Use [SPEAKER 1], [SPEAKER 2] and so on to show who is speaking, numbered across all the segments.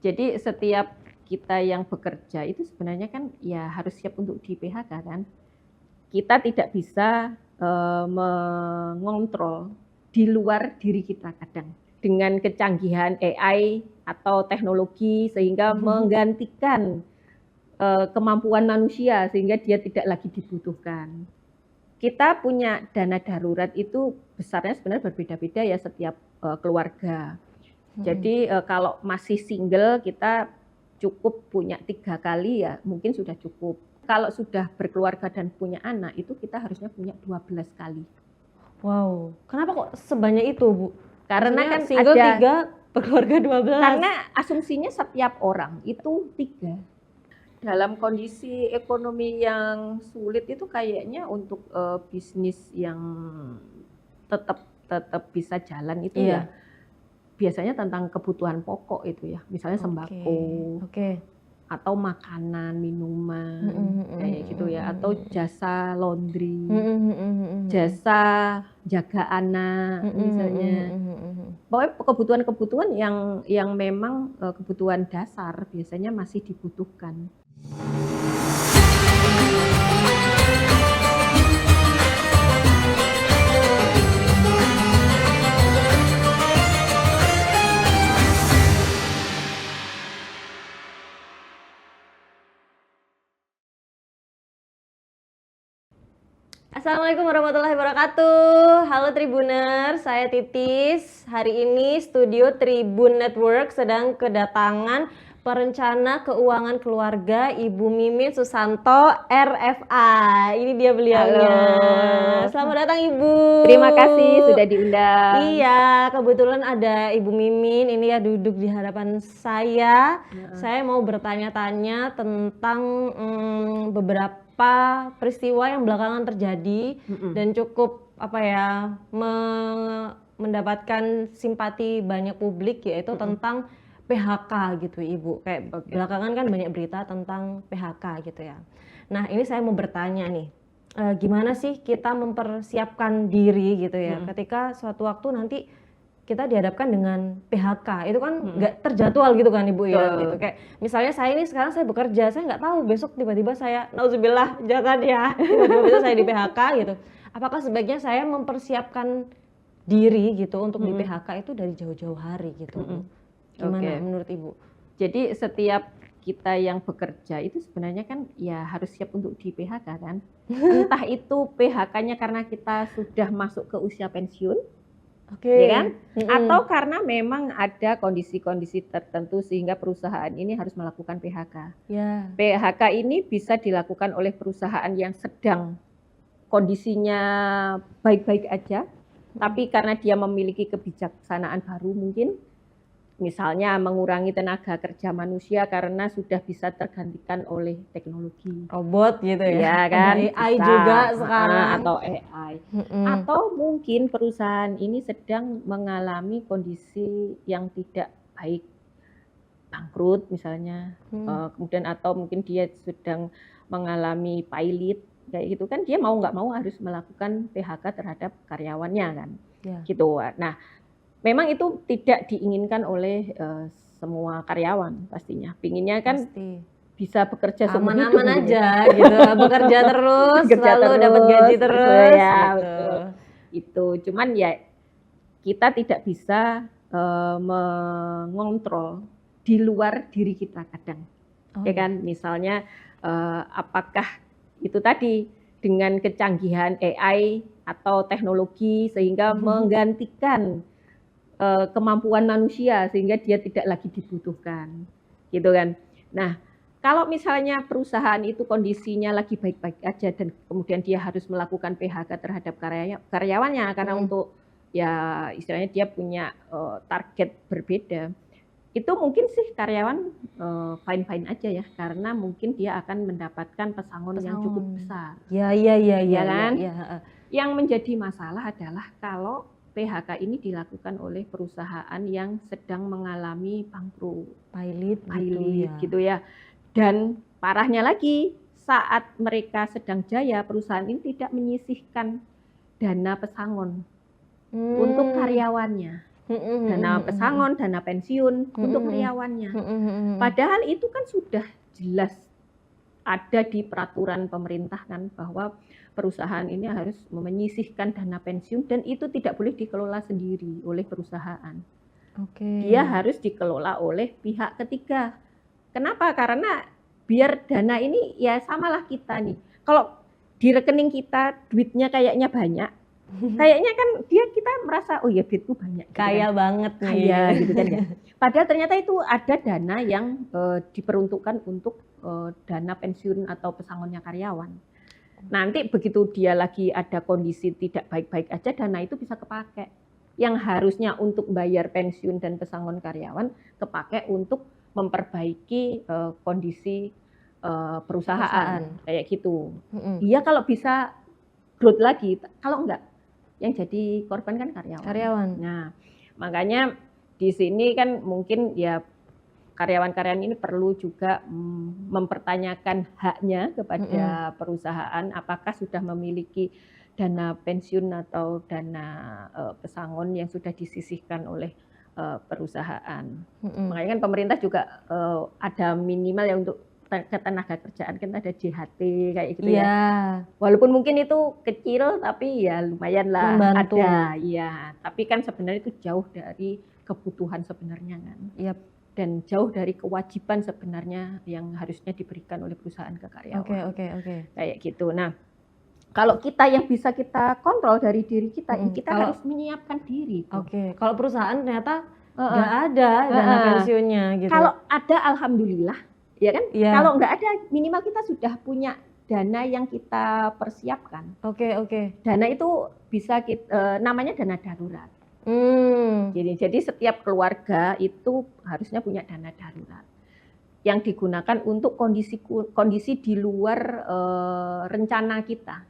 [SPEAKER 1] Jadi setiap kita yang bekerja itu sebenarnya kan ya harus siap untuk di PHK kan. Kita tidak bisa mengontrol di luar diri kita kadang. Dengan kecanggihan AI atau teknologi sehingga menggantikan kemampuan manusia sehingga dia tidak lagi dibutuhkan. Kita punya dana darurat itu besarnya sebenarnya berbeda-beda ya setiap keluarga. Jadi kalau masih single kita cukup punya 3 kali ya mungkin sudah cukup. Kalau sudah berkeluarga dan punya anak itu kita harusnya punya 12 kali.
[SPEAKER 2] Wow, kenapa kok sebanyak itu, Bu?
[SPEAKER 1] Karena
[SPEAKER 2] Maksudnya
[SPEAKER 1] kan
[SPEAKER 2] single
[SPEAKER 1] ada
[SPEAKER 2] 3, berkeluarga 12.
[SPEAKER 1] Karena asumsinya setiap orang itu 3. Dalam kondisi ekonomi yang sulit itu kayaknya untuk bisnis yang tetap bisa jalan itu ya biasanya tentang kebutuhan pokok itu ya, misalnya sembako, atau makanan, minuman, kayak gitu ya, atau jasa laundry, jasa jaga anak misalnya. Pokoknya kebutuhan-kebutuhan yang memang kebutuhan dasar biasanya masih dibutuhkan.
[SPEAKER 2] Assalamualaikum warahmatullahi wabarakatuh. Halo Tribuners, saya Titis. Hari ini studio Tribun Network sedang kedatangan perencana keuangan keluarga Ibu Mimin Susanto RFA. Ini dia beliaunya.
[SPEAKER 1] Halo.
[SPEAKER 2] Selamat datang Ibu.
[SPEAKER 1] Terima kasih sudah diundang.
[SPEAKER 2] Iya, kebetulan ada Ibu Mimin ini ya duduk di hadapan saya. Saya mau bertanya-tanya tentang beberapa peristiwa yang belakangan terjadi dan cukup mendapatkan simpati banyak publik, yaitu tentang PHK gitu Ibu. Kayak belakangan kan banyak berita tentang PHK gitu ya. Nah ini saya mau bertanya nih, gimana sih kita mempersiapkan diri gitu ya ketika suatu waktu nanti kita dihadapkan dengan PHK, itu kan nggak terjadwal gitu kan Ibu ya, gitu. Kayak misalnya saya ini sekarang saya bekerja, saya nggak tahu besok tiba-tiba saya, nauzubillah jangan ya, tiba-tiba saya di PHK gitu. Apakah sebaiknya saya mempersiapkan diri gitu untuk di PHK itu dari jauh-jauh hari gitu? Gimana menurut Ibu?
[SPEAKER 1] Jadi setiap kita yang bekerja itu sebenarnya kan ya harus siap untuk di PHK kan. Entah itu PHK-nya karena kita sudah masuk ke usia pensiun, ya kan? Atau karena memang ada kondisi-kondisi tertentu sehingga perusahaan ini harus melakukan PHK. PHK ini bisa dilakukan oleh perusahaan yang sedang kondisinya baik-baik aja, tapi karena dia memiliki kebijaksanaan baru mungkin, misalnya mengurangi tenaga kerja manusia karena sudah bisa tergantikan oleh teknologi.
[SPEAKER 2] Robot gitu ya,
[SPEAKER 1] kan?
[SPEAKER 2] AI juga sekarang.
[SPEAKER 1] Atau AI. Atau mungkin perusahaan ini sedang mengalami kondisi yang tidak baik, bangkrut misalnya, kemudian atau mungkin dia sedang mengalami pilot, kayak gitu kan, dia mau nggak mau harus melakukan PHK terhadap karyawannya kan, gitu. Nah, memang itu tidak diinginkan oleh semua karyawan pastinya. Pinginnya kan bisa bekerja seumur hidup
[SPEAKER 2] aman-aman aja gitu, bekerja terus, selalu dapat gaji terus.
[SPEAKER 1] Ya, betul. Itu cuman ya kita tidak bisa mengontrol di luar diri kita kadang. Ya kan, misalnya apakah itu tadi dengan kecanggihan AI atau teknologi sehingga menggantikan kemampuan manusia sehingga dia tidak lagi dibutuhkan, gitu kan. Nah, kalau misalnya perusahaan itu kondisinya lagi baik-baik aja dan kemudian dia harus melakukan PHK terhadap karyawannya karena untuk ya istilahnya dia punya target berbeda, itu mungkin sih karyawan fine-fine aja ya, karena mungkin dia akan mendapatkan pesangon yang cukup besar.
[SPEAKER 2] Iya
[SPEAKER 1] kan? Yang menjadi masalah adalah kalau PHK ini dilakukan oleh perusahaan yang sedang mengalami bangkrut, pilot gitu ya. Dan parahnya lagi, saat mereka sedang jaya, perusahaan ini tidak menyisihkan dana pesangon untuk karyawannya. dana pesangon, dana pensiun untuk karyawannya. Padahal itu kan sudah jelas ada di peraturan pemerintah kan bahwa perusahaan ini harus menyisihkan dana pensiun dan itu tidak boleh dikelola sendiri oleh perusahaan. Dia harus dikelola oleh pihak ketiga. Kenapa? Karena biar dana ini ya samalah kita nih. Kalau di rekening kita duitnya kayaknya banyak, kayaknya kan kita merasa oh ya duitku banyak. Gitu
[SPEAKER 2] kaya kan. Banget nih.
[SPEAKER 1] Kaya gitu kan ya. Padahal ternyata itu ada dana yang diperuntukkan untuk dana pensiun atau pesangonnya karyawan. Nanti begitu dia lagi ada kondisi tidak baik-baik aja, dana itu bisa kepakai. Yang harusnya untuk bayar pensiun dan pesangon karyawan kepakai untuk memperbaiki kondisi perusahaan kayak gitu. Iya kalau bisa growth lagi, kalau enggak yang jadi korban kan karyawan. Nah, makanya di sini kan mungkin ya karyawan-karyawan ini perlu juga mempertanyakan haknya kepada perusahaan, apakah sudah memiliki dana pensiun atau dana pesangon yang sudah disisihkan oleh perusahaan. Makanya kan pemerintah juga ada minimal ya untuk ketenaga kerjaan, kan ada JHT kayak gitu ya. Walaupun mungkin itu kecil tapi ya lumayan lah membantu. Ada ya. Tapi kan sebenarnya itu jauh dari kebutuhan sebenarnya kan. Dan jauh dari kewajiban sebenarnya yang harusnya diberikan oleh perusahaan ke karyawan. Kayak gitu. Nah, kalau kita yang bisa kita kontrol dari diri kita, kita harus menyiapkan diri.
[SPEAKER 2] Kalau perusahaan ternyata nggak ada dana pensiunnya gitu.
[SPEAKER 1] Kalau ada alhamdulillah, ya kan? Kalau nggak ada minimal kita sudah punya dana yang kita persiapkan. Dana itu bisa namanya dana darurat. Jadi setiap keluarga itu harusnya punya dana darurat yang digunakan untuk kondisi di luar rencana kita.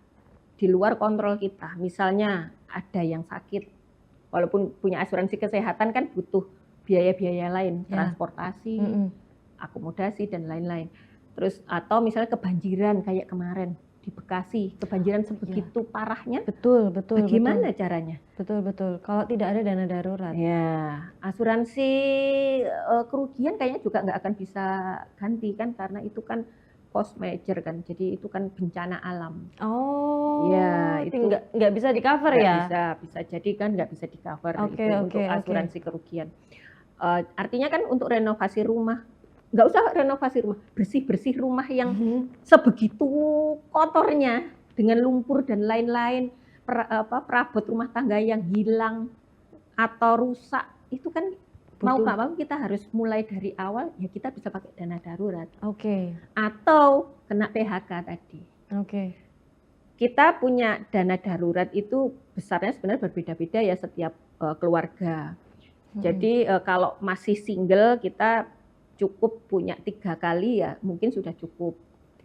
[SPEAKER 1] Di luar kontrol kita, misalnya ada yang sakit, walaupun punya asuransi kesehatan kan butuh biaya-biaya lain, transportasi, akomodasi dan lain-lain. Terus atau misalnya kebanjiran kayak kemarin di Bekasi, kebanjiran sebegitu parahnya. Bagaimana caranya?
[SPEAKER 2] Betul. Kalau tidak ada dana darurat.
[SPEAKER 1] Ya, asuransi kerugian kayaknya juga nggak akan bisa ganti kan karena itu kan force major kan, jadi itu kan bencana alam.
[SPEAKER 2] Ya itu nggak bisa di cover ya?
[SPEAKER 1] Bisa jadi kan nggak bisa di cover untuk asuransi kerugian. Artinya kan untuk renovasi rumah, nggak usah renovasi rumah, bersih rumah yang sebegitu kotornya dengan lumpur dan lain-lain, perabot rumah tangga yang hilang atau rusak, itu kan mau nggak mau kita harus mulai dari awal, ya kita bisa pakai dana darurat. Atau kena PHK tadi. Kita punya dana darurat itu besarnya sebenarnya berbeda-beda ya setiap keluarga. Jadi kalau masih single kita cukup punya 3 kali ya mungkin sudah cukup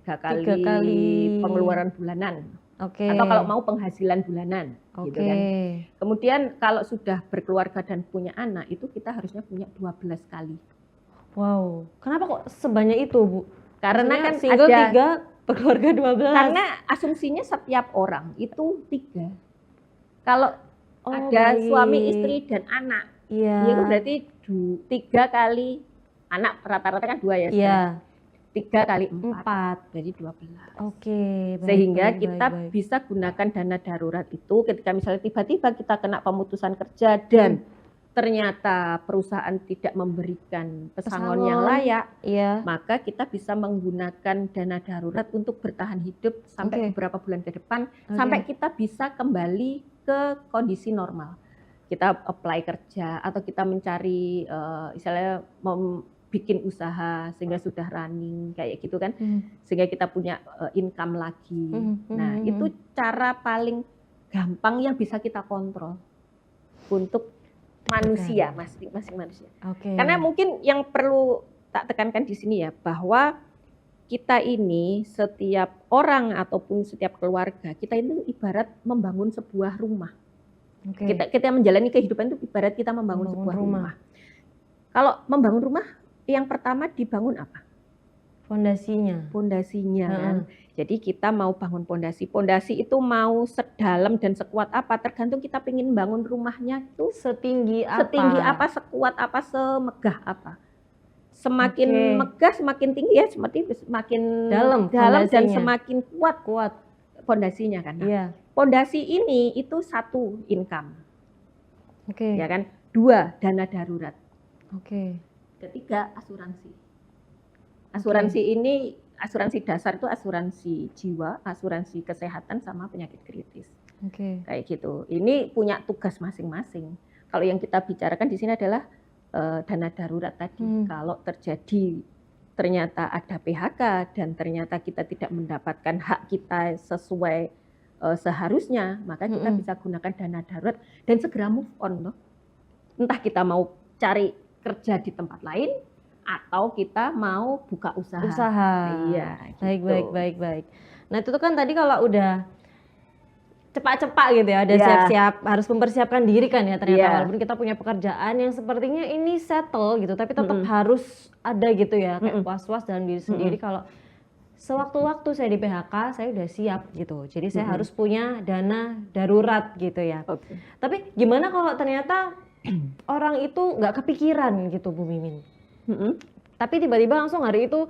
[SPEAKER 1] 3 kali pengeluaran bulanan. Atau kalau mau penghasilan bulanan, gitu kan. Kemudian kalau sudah berkeluarga dan punya anak, itu kita harusnya punya 12 kali.
[SPEAKER 2] Wow, kenapa kok sebanyak itu, Bu?
[SPEAKER 1] Karena kan
[SPEAKER 2] single
[SPEAKER 1] ada
[SPEAKER 2] 3, berkeluarga 12.
[SPEAKER 1] Karena asumsinya setiap orang itu 3. Kalau ada suami, istri, dan anak, itu berarti 3 kali, anak rata-rata kan 2 ya. 3 kali 4, jadi 12. Sehingga kita bisa gunakan dana darurat itu ketika misalnya tiba-tiba kita kena pemutusan kerja dan ternyata perusahaan tidak memberikan pesangon yang layak, maka kita bisa menggunakan dana darurat untuk bertahan hidup sampai beberapa bulan ke depan, sampai kita bisa kembali ke kondisi normal. Kita apply kerja atau kita mencari misalnya bikin usaha sehingga sudah running kayak gitu kan, sehingga kita punya income lagi. Nah itu cara paling gampang yang bisa kita kontrol untuk manusia, masing-masing manusia. Karena mungkin yang perlu tak tekankan di sini ya, bahwa kita ini setiap orang ataupun setiap keluarga kita itu ibarat membangun sebuah rumah. Kita menjalani kehidupan itu ibarat kita membangun sebuah rumah. Kalau membangun rumah, yang pertama dibangun apa? Pondasinya kan. Jadi kita mau bangun pondasi. Pondasi itu mau sedalam dan sekuat apa, tergantung kita pengen bangun rumahnya itu
[SPEAKER 2] Setinggi apa?
[SPEAKER 1] setinggi apa, sekuat apa, semegah apa. Semakin megah, semakin tinggi ya, semakin
[SPEAKER 2] dalam
[SPEAKER 1] dan
[SPEAKER 2] fondasinya.
[SPEAKER 1] semakin kuat pondasinya kan.
[SPEAKER 2] Iya.
[SPEAKER 1] Pondasi ini itu satu, income.
[SPEAKER 2] Oke.
[SPEAKER 1] Ya kan? 2, dana darurat.
[SPEAKER 2] Oke.
[SPEAKER 1] Ketiga, asuransi. Asuransi ini, asuransi dasar itu asuransi jiwa, asuransi kesehatan sama penyakit kritis.
[SPEAKER 2] Oke.
[SPEAKER 1] Kayak gitu. Ini punya tugas masing-masing. Kalau yang kita bicarakan di sini adalah dana darurat tadi. Kalau terjadi ternyata ada PHK dan ternyata kita tidak mendapatkan hak kita sesuai seharusnya, maka kita bisa gunakan dana darurat dan segera move on loh. Entah kita mau cari kerja di tempat lain atau kita mau buka usaha. Iya.
[SPEAKER 2] Gitu. Baik. Nah itu tuh kan tadi kalau udah cepat-cepat gitu ya, udah siap-siap, harus mempersiapkan diri kan ya ternyata, walaupun kita punya pekerjaan yang sepertinya ini settle gitu, tapi tetap harus ada gitu ya, kayak was-was dalam diri sendiri kalau sewaktu-waktu saya di PHK, saya udah siap gitu. Jadi saya harus punya dana darurat gitu ya. Tapi gimana kalau ternyata orang itu nggak kepikiran gitu Bu Mimin? Tapi tiba-tiba langsung hari itu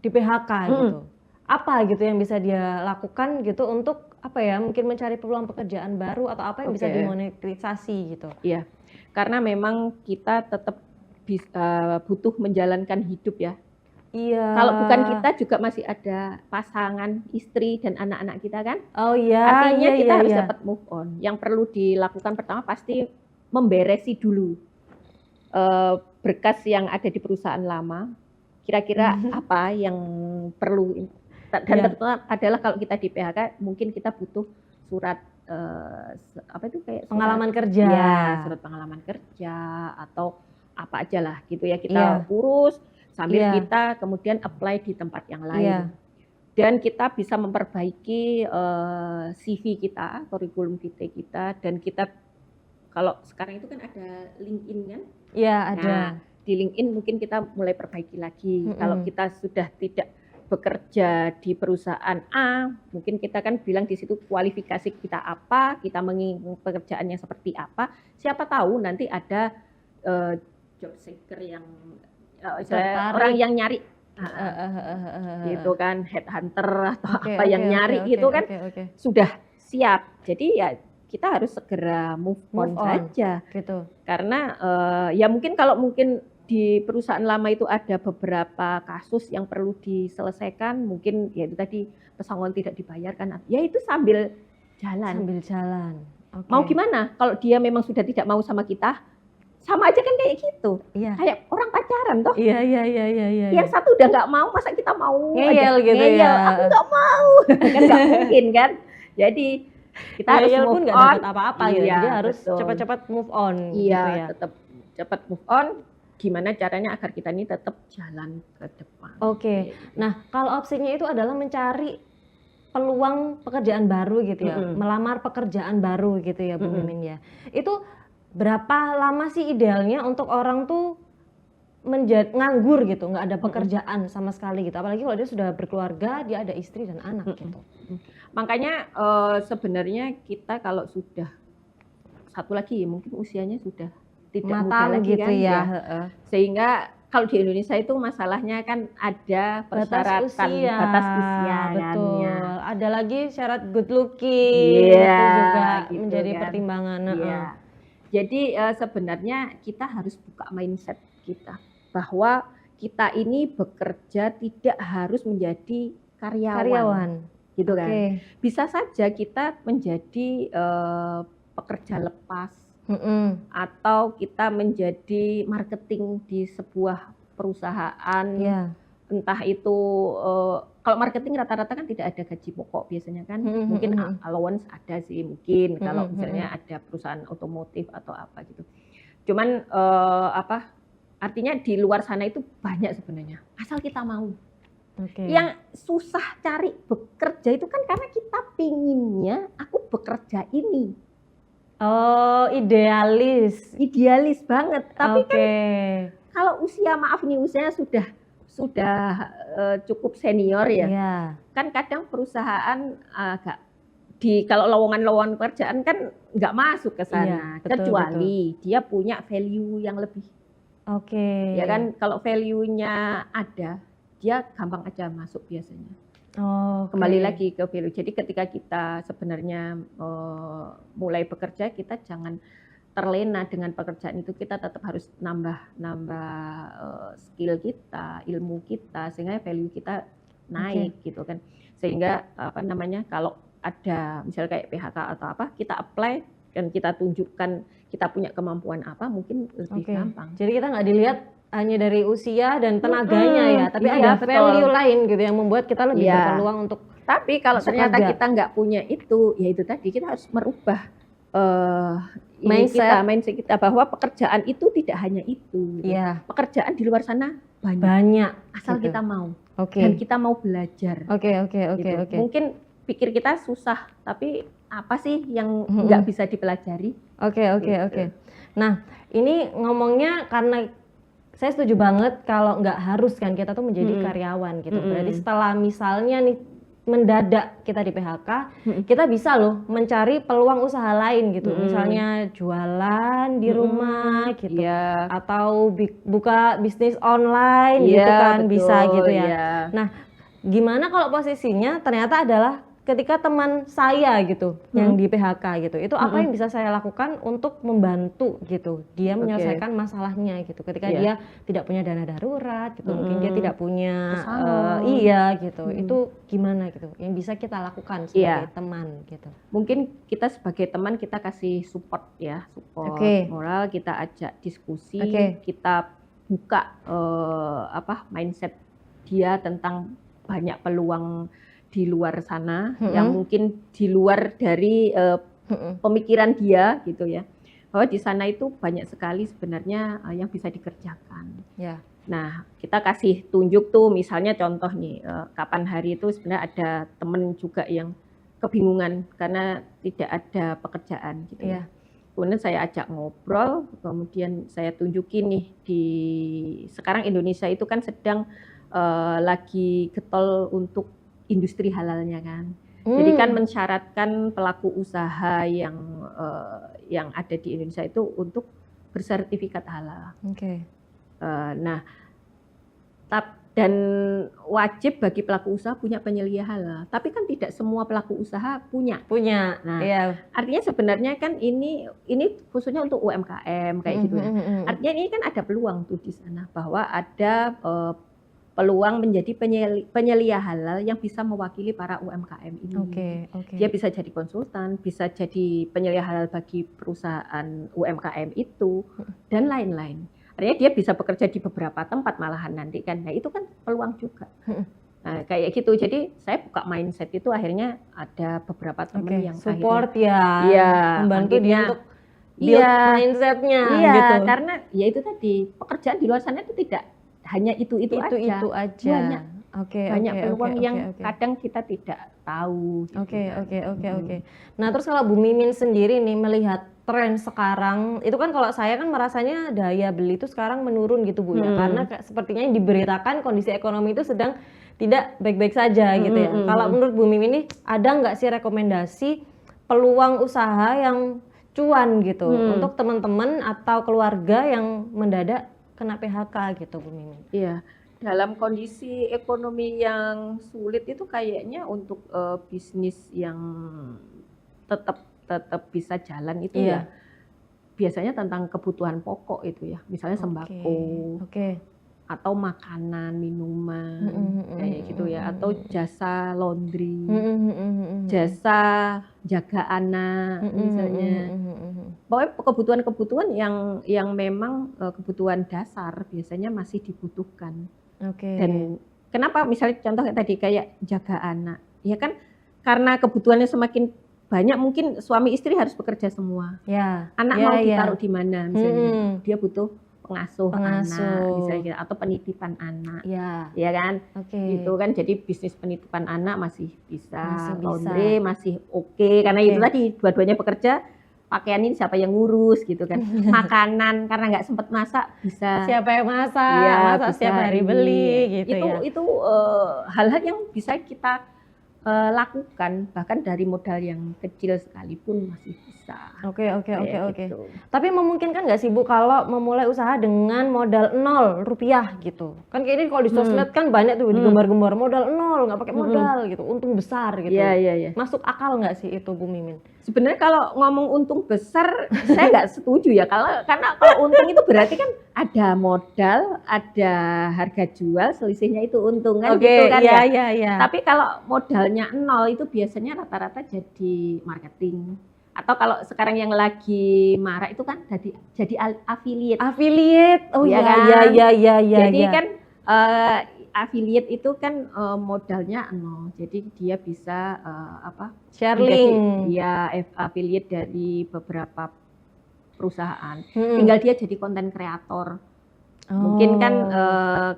[SPEAKER 2] di PHK gitu. Apa gitu yang bisa dia lakukan gitu untuk apa ya, mungkin mencari peluang pekerjaan baru atau apa yang bisa dimonetisasi gitu?
[SPEAKER 1] Iya, karena memang kita tetap butuh menjalankan hidup ya.
[SPEAKER 2] Iya.
[SPEAKER 1] Kalau bukan kita juga masih ada pasangan, istri dan anak-anak kita kan.
[SPEAKER 2] Oh iya.
[SPEAKER 1] Artinya kita harus dapat move on. Yang perlu dilakukan pertama pasti memberesi dulu berkas yang ada di perusahaan lama. Kira-kira apa yang perlu, dan tentunya adalah kalau kita di PHK mungkin kita butuh surat apa itu kayak
[SPEAKER 2] pengalaman kerja.
[SPEAKER 1] Ya, surat pengalaman kerja atau apa aja lah gitu ya, kita urus sambil kita kemudian apply di tempat yang lain. Dan kita bisa memperbaiki CV kita, kurikulum vitae kita, dan kita kalau sekarang itu kan ada LinkedIn kan?
[SPEAKER 2] Iya, ada.
[SPEAKER 1] Nah, di LinkedIn mungkin kita mulai perbaiki lagi. Kalau kita sudah tidak bekerja di perusahaan A, mungkin kita kan bilang di situ kualifikasi kita apa, kita menginginkan pekerjaannya seperti apa. Siapa tahu nanti ada job seeker yang orang yang nyari gitu kan, headhunter atau apa yang nyari gitu kan sudah siap. Jadi ya kita harus segera move on saja
[SPEAKER 2] gitu.
[SPEAKER 1] Karena ya mungkin kalau di perusahaan lama itu ada beberapa kasus yang perlu diselesaikan, mungkin ya itu tadi pesangon tidak dibayarkan, ya itu sambil jalan. Mau gimana kalau dia memang sudah tidak mau sama kita, sama aja kan kayak gitu. Kayak orang pacaran toh.
[SPEAKER 2] Iya.
[SPEAKER 1] Yang satu udah nggak mau, masa kita mau
[SPEAKER 2] ngeyel gitu ya.
[SPEAKER 1] Aku nggak mau. Kan nggak mungkin kan. Jadi kita harus move
[SPEAKER 2] pun
[SPEAKER 1] on.
[SPEAKER 2] Nggak dapat apa-apa gitu. Jadi harus
[SPEAKER 1] betul.
[SPEAKER 2] cepat-cepat move on.
[SPEAKER 1] Iya,
[SPEAKER 2] gitu ya.
[SPEAKER 1] Tetap cepat move on. Gimana caranya agar kita ini tetap jalan ke depan.
[SPEAKER 2] Oke. Nah, kalau opsinya itu adalah mencari peluang pekerjaan baru gitu ya, melamar pekerjaan baru gitu ya Bu Mimin ya. Itu berapa lama sih idealnya untuk orang tuh nganggur gitu, nggak ada pekerjaan sama sekali gitu. Apalagi kalau dia sudah berkeluarga, dia ada istri dan anak gitu.
[SPEAKER 1] Makanya sebenarnya kita kalau sudah satu lagi mungkin usianya sudah tidak muda lagi
[SPEAKER 2] gitu
[SPEAKER 1] kan
[SPEAKER 2] ya.
[SPEAKER 1] Sehingga kalau di Indonesia itu masalahnya kan ada persyaratan batas usia
[SPEAKER 2] betul.
[SPEAKER 1] kan, ya.
[SPEAKER 2] Ada lagi syarat good looking itu juga gitu menjadi
[SPEAKER 1] kan.
[SPEAKER 2] pertimbangan.
[SPEAKER 1] Jadi sebenarnya kita harus buka mindset kita bahwa kita ini bekerja tidak harus menjadi karyawan. Gitu kan. Bisa saja kita menjadi pekerja lepas. Atau kita menjadi marketing di sebuah perusahaan, entah itu kalau marketing rata-rata kan tidak ada gaji pokok biasanya kan, mungkin allowance ada sih mungkin kalau misalnya ada perusahaan otomotif atau apa gitu. Cuman artinya di luar sana itu banyak sebenarnya, asal kita mau. Yang susah cari bekerja itu kan karena kita pinginnya aku bekerja ini.
[SPEAKER 2] Oh, idealis
[SPEAKER 1] banget. Tapi kan kalau usianya sudah sudah cukup senior ya,
[SPEAKER 2] Iya.
[SPEAKER 1] kan kadang perusahaan agak kalau lowongan-lowongan pekerjaan kan nggak masuk ke sana,
[SPEAKER 2] Iya, betul,
[SPEAKER 1] kecuali dia punya value yang lebih.
[SPEAKER 2] Oke.
[SPEAKER 1] Ya kan, kalau value-nya ada, dia gampang aja masuk biasanya.
[SPEAKER 2] Oke.
[SPEAKER 1] Kembali lagi ke value. Jadi ketika kita sebenarnya mulai bekerja, kita jangan terlena dengan pekerjaan itu, kita tetap harus nambah skill kita, ilmu kita, sehingga value kita naik gitu kan. Sehingga kalau ada misalnya kayak PHK atau apa, kita apply dan kita tunjukkan kita punya kemampuan apa, mungkin lebih gampang.
[SPEAKER 2] Jadi kita nggak dilihat hanya dari usia dan tenaganya ya, tapi
[SPEAKER 1] iya,
[SPEAKER 2] ada value lain gitu yang membuat kita lebih berpeluang untuk.
[SPEAKER 1] Tapi kalau ternyata kita nggak punya itu, ya itu tadi kita harus merubah mindset kita bahwa pekerjaan itu tidak hanya itu.
[SPEAKER 2] Iya.
[SPEAKER 1] Pekerjaan di luar sana banyak. Asal kita mau. Dan kita mau belajar.
[SPEAKER 2] Oke.
[SPEAKER 1] Mungkin pikir kita susah, tapi apa sih yang nggak bisa dipelajari?
[SPEAKER 2] Oke. Nah, ini ngomongnya karena saya setuju banget kalau nggak harus kan kita tuh menjadi karyawan gitu. Berarti setelah misalnya nih mendadak kita di PHK, kita bisa loh mencari peluang usaha lain gitu. Misalnya jualan di rumah gitu, atau buka bisnis online gitu kan, betul, bisa gitu ya. Nah, gimana kalau posisinya ternyata adalah ketika teman saya gitu yang di PHK gitu, itu apa yang bisa saya lakukan untuk membantu gitu dia menyelesaikan masalahnya gitu, ketika dia tidak punya dana darurat gitu, mungkin dia tidak punya gitu, itu gimana gitu yang bisa kita lakukan sebagai teman gitu.
[SPEAKER 1] Mungkin kita sebagai teman kita kasih support moral, kita ajak diskusi, kita buka mindset dia tentang banyak peluang di luar sana yang mungkin di luar dari pemikiran dia gitu ya, bahwa di sana itu banyak sekali sebenarnya yang bisa dikerjakan. Nah, kita kasih tunjuk tuh, misalnya contoh nih, kapan hari itu sebenarnya ada temen juga yang kebingungan karena tidak ada pekerjaan gitu ya. Kemudian saya ajak ngobrol, kemudian saya tunjukin nih, sekarang Indonesia itu kan sedang lagi getol untuk industri halalnya kan. Jadi kan mensyaratkan pelaku usaha yang ada di Indonesia itu untuk bersertifikat halal. Nah, dan wajib bagi pelaku usaha punya penyelia halal. Tapi kan tidak semua pelaku usaha punya. Nah, artinya sebenarnya kan ini khususnya untuk UMKM kayak gitu ya. Artinya ini kan ada peluang tuh di sana, bahwa ada peluang menjadi penyelia halal yang bisa mewakili para UMKM ini. Dia bisa jadi konsultan, bisa jadi penyelia halal bagi perusahaan UMKM itu, dan lain-lain. Artinya dia bisa bekerja di beberapa tempat malahan nanti kan. Nah, itu kan peluang juga. Nah, kayak gitu. Jadi saya buka mindset itu, akhirnya ada beberapa teman yang
[SPEAKER 2] support membantu dia untuk build mindsetnya gitu.
[SPEAKER 1] Karena ya itu tadi, pekerjaan di luar sana itu tidak hanya itu aja. Banyak peluang yang kadang kita tidak tahu.
[SPEAKER 2] Nah, terus kalau Bu Mimin sendiri nih melihat tren sekarang, itu kan kalau saya kan merasanya daya beli itu sekarang menurun gitu Bu ya, karena sepertinya yang diberitakan kondisi ekonomi itu sedang tidak baik-baik saja gitu ya. Kalau menurut Bu Mimin ini ada nggak sih rekomendasi peluang usaha yang cuan gitu untuk teman-teman atau keluarga yang mendadak kena PHK gitu Bu Mimin?
[SPEAKER 1] Iya, dalam kondisi ekonomi yang sulit itu kayaknya untuk bisnis yang tetap bisa jalan itu ya biasanya tentang kebutuhan pokok itu ya, misalnya sembako, atau makanan, minuman, kayak gitu ya, atau jasa laundry, jasa jaga anak misalnya. Pokoknya kebutuhan-kebutuhan yang memang kebutuhan dasar biasanya masih dibutuhkan. Dan kenapa misalnya contoh tadi kayak jaga anak, ya kan karena kebutuhannya semakin banyak, mungkin suami istri harus bekerja semua. Anak mau ditaruh di mana misalnya, dia butuh pengasuh anak misalnya gitu, atau penitipan anak, ya kan? Itu kan jadi bisnis penitipan anak masih bisa, laundry masih karena itu tadi dua-duanya bekerja, pakaian ini siapa yang ngurus gitu kan. Makanan karena nggak sempat masak bisa
[SPEAKER 2] siapa yang masak,
[SPEAKER 1] ya
[SPEAKER 2] masak
[SPEAKER 1] bisa
[SPEAKER 2] setiap hari beli gitu ya.
[SPEAKER 1] Itu hal-hal yang bisa kita lakukan bahkan dari modal yang kecil sekalipun masih bisa.
[SPEAKER 2] Oke.
[SPEAKER 1] Gitu.
[SPEAKER 2] Tapi memungkinkan nggak sih Bu kalau memulai usaha dengan modal 0 rupiah gitu? Kan kayak ini kalau di sosmed kan banyak tuh digembar-gembar modal 0, nggak pakai modal gitu, untung besar gitu.
[SPEAKER 1] Iya.
[SPEAKER 2] Masuk akal nggak sih itu Bu Mimin?
[SPEAKER 1] Sebenarnya kalau ngomong untung besar, saya nggak setuju ya. Karena kalau untung itu berarti kan ada modal, ada harga jual, selisihnya itu untung kan gitu kan ya.
[SPEAKER 2] Iya.
[SPEAKER 1] Tapi kalau modalnya 0 itu biasanya rata-rata jadi marketing. Atau kalau sekarang yang lagi marak itu kan jadi affiliate.
[SPEAKER 2] Affiliate, oh
[SPEAKER 1] ya
[SPEAKER 2] iya,
[SPEAKER 1] kan?
[SPEAKER 2] iya.
[SPEAKER 1] Jadi kan affiliate itu kan modalnya 0, jadi dia bisa
[SPEAKER 2] share link.
[SPEAKER 1] Ya affiliate dari beberapa perusahaan. Tinggal dia jadi konten kreator. Mungkin kan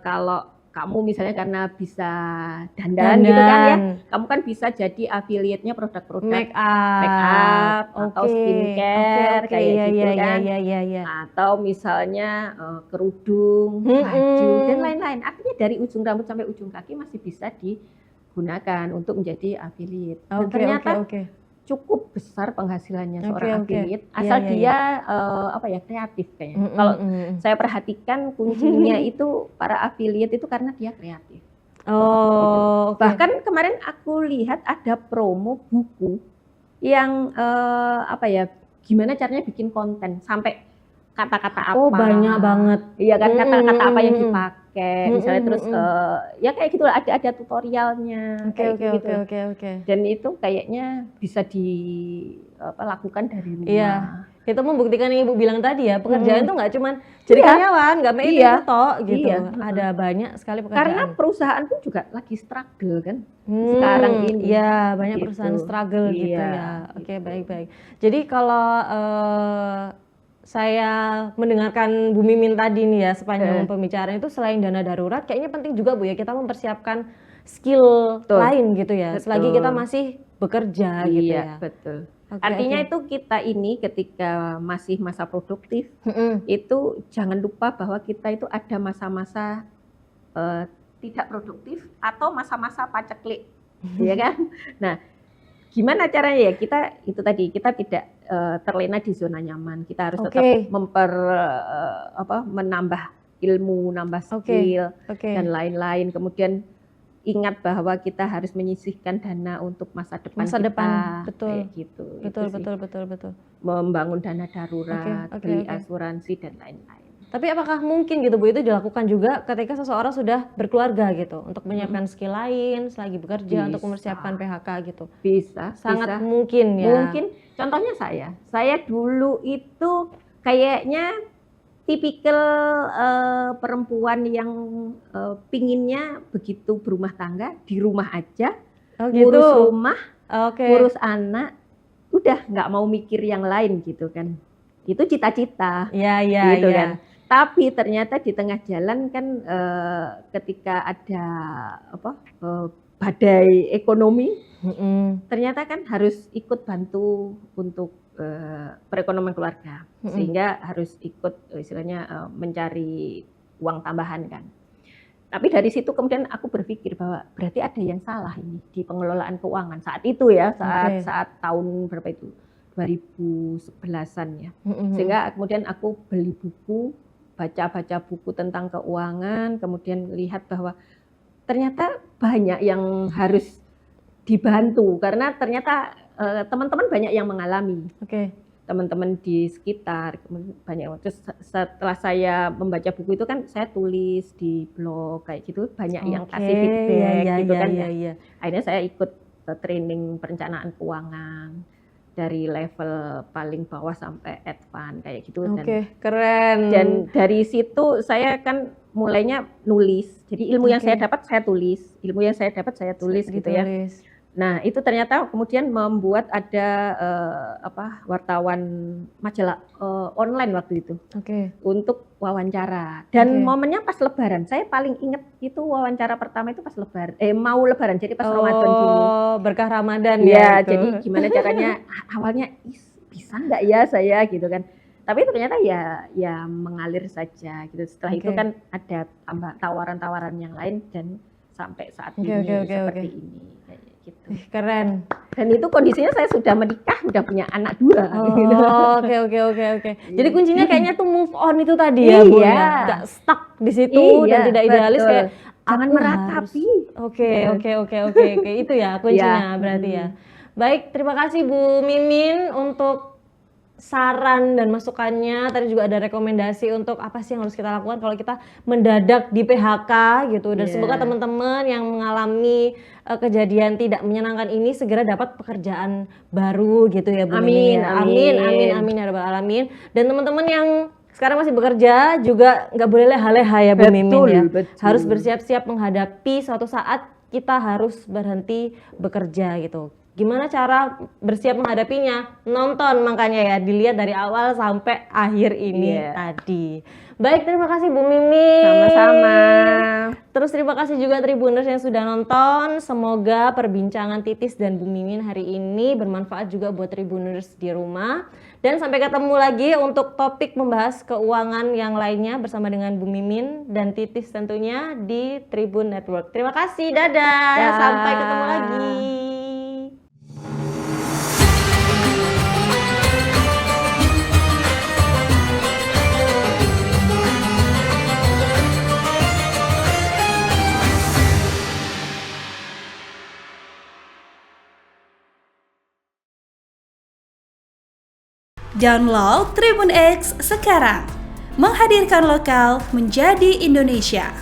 [SPEAKER 1] kalau kamu misalnya karena bisa dandan gitu kan ya, kamu kan bisa jadi affiliate-nya produk-produk make up atau skincare kayak gitu kan.
[SPEAKER 2] Iya.
[SPEAKER 1] Atau misalnya kerudung, baju dan lain-lain. Artinya dari ujung rambut sampai ujung kaki masih bisa digunakan untuk menjadi affiliate. Dan ternyata cukup besar penghasilannya seorang affiliate asal dia kreatif kayaknya. Kalau saya perhatikan kuncinya itu para affiliate itu karena dia kreatif. Bahkan kemarin aku lihat ada promo buku yang gimana caranya bikin konten sampai kata-kata apa.
[SPEAKER 2] Oh banyak banget.
[SPEAKER 1] Iya kan, kata-kata apa yang dipakai. Misalnya terus ya kayak gitu lah, ada tutorialnya.
[SPEAKER 2] Oke.
[SPEAKER 1] Dan itu kayaknya bisa dilakukan dari rumah.
[SPEAKER 2] Iya. Itu membuktikan yang Ibu bilang tadi ya, pekerjaan tuh nggak cuma jadi karyawan, nggak main itu toh gitu. Ada banyak sekali pekerjaan.
[SPEAKER 1] Karena perusahaan pun juga lagi struggle kan sekarang ini.
[SPEAKER 2] Iya, banyak perusahaan struggle gitu ya. Oke, baik. Jadi kalau saya mendengarkan Bu Mimin tadi nih ya sepanjang pembicaraan itu, selain dana darurat kayaknya penting juga Bu ya kita mempersiapkan skill lain gitu ya. Selagi kita masih bekerja gitu ya.
[SPEAKER 1] Betul. Artinya itu kita ini ketika masih masa produktif itu jangan lupa bahwa kita itu ada masa-masa tidak produktif atau masa-masa paceklik, ya kan? Nah, gimana caranya ya kita tidak terlena di zona nyaman. Kita harus tetap menambah ilmu, nambah skill dan lain-lain. Kemudian ingat bahwa kita harus menyisihkan dana untuk masa depan kita.
[SPEAKER 2] Betul.
[SPEAKER 1] Kayak gitu.
[SPEAKER 2] Betul.
[SPEAKER 1] Membangun dana darurat, beli asuransi dan lain-lain.
[SPEAKER 2] Tapi apakah mungkin gitu Bu itu dilakukan juga ketika seseorang sudah berkeluarga gitu untuk menyiapkan skill lain selagi bekerja untuk mempersiapkan PHK gitu?
[SPEAKER 1] Bisa.
[SPEAKER 2] Sangat mungkin ya.
[SPEAKER 1] Mungkin. Contohnya saya dulu itu kayaknya tipikal perempuan yang pinginnya begitu berumah tangga di rumah aja, ngurus rumah, ngurus anak, udah nggak mau mikir yang lain gitu kan. Itu cita-cita. Gitu kan. Tapi ternyata di tengah jalan kan ketika ada badai ekonomi, ternyata kan harus ikut bantu untuk perekonomian keluarga, sehingga harus ikut istilahnya mencari uang tambahan kan. Tapi dari situ kemudian aku berpikir bahwa berarti ada yang salah ini di pengelolaan keuangan saat itu ya, saat tahun berapa itu 2011-an ya. Sehingga kemudian aku beli buku, baca buku tentang keuangan, kemudian lihat bahwa ternyata banyak yang harus dibantu karena ternyata teman-teman banyak yang mengalami. Teman-teman di sekitar banyak. Terus setelah saya membaca buku itu kan saya tulis di blog kayak gitu, banyak yang kasih feedback gitu kan ya. Akhirnya saya ikut training perencanaan keuangan dari level paling bawah sampai advance kayak gitu.
[SPEAKER 2] Keren.
[SPEAKER 1] Dan dari situ saya kan mulainya nulis. Jadi ilmu yang saya dapat saya tulis, ilmu yang saya dapat saya tulis gitu ya. Nah itu ternyata kemudian membuat ada wartawan majalah online waktu itu untuk wawancara. Dan momennya pas Lebaran. Saya paling ingat itu wawancara pertama itu pas Lebaran. Mau Lebaran jadi pas Ramadan gini.
[SPEAKER 2] Berkah Ramadan
[SPEAKER 1] ya. Jadi gimana caranya? Awalnya bisa nggak ya saya gitu kan. Tapi ternyata ya mengalir saja gitu. Setelah itu kan ada tawaran-tawaran yang lain dan sampai saat ini seperti ini kayak gitu.
[SPEAKER 2] Keren.
[SPEAKER 1] Dan itu kondisinya saya sudah menikah, udah punya anak 2. Gitu.
[SPEAKER 2] Oke. Jadi kuncinya kayaknya tuh move on itu tadi ya, Bu ya. Nggak stuck di situ dan tidak idealis kayak
[SPEAKER 1] jangan meratapi.
[SPEAKER 2] Oke. Itu ya kuncinya berarti ya. Baik, terima kasih Bu Mimin untuk saran dan masukannya. Tadi juga ada rekomendasi untuk apa sih yang harus kita lakukan kalau kita mendadak di PHK gitu. Dan semoga teman-teman yang mengalami kejadian tidak menyenangkan ini segera dapat pekerjaan baru gitu ya Bu Mimin. Amin ya rabbal alamin. Dan teman-teman yang sekarang masih bekerja juga nggak boleh leha-leha ya Bu Mimin ya. Betul. Harus bersiap-siap menghadapi suatu saat kita harus berhenti bekerja gitu. Gimana cara bersiap menghadapinya? Nonton makanya ya, dilihat dari awal sampai akhir ini tadi. Baik, terima kasih Bu Mimin.
[SPEAKER 1] Sama-sama.
[SPEAKER 2] Terus terima kasih juga Tribuners yang sudah nonton. Semoga perbincangan Titis dan Bu Mimin hari ini bermanfaat juga buat Tribuners di rumah. Dan sampai ketemu lagi untuk topik membahas keuangan yang lainnya bersama dengan Bu Mimin dan Titis tentunya di Tribun Network. Terima kasih, dadah. Sampai ketemu lagi.
[SPEAKER 3] Download Tribun X sekarang, menghadirkan lokal menjadi Indonesia.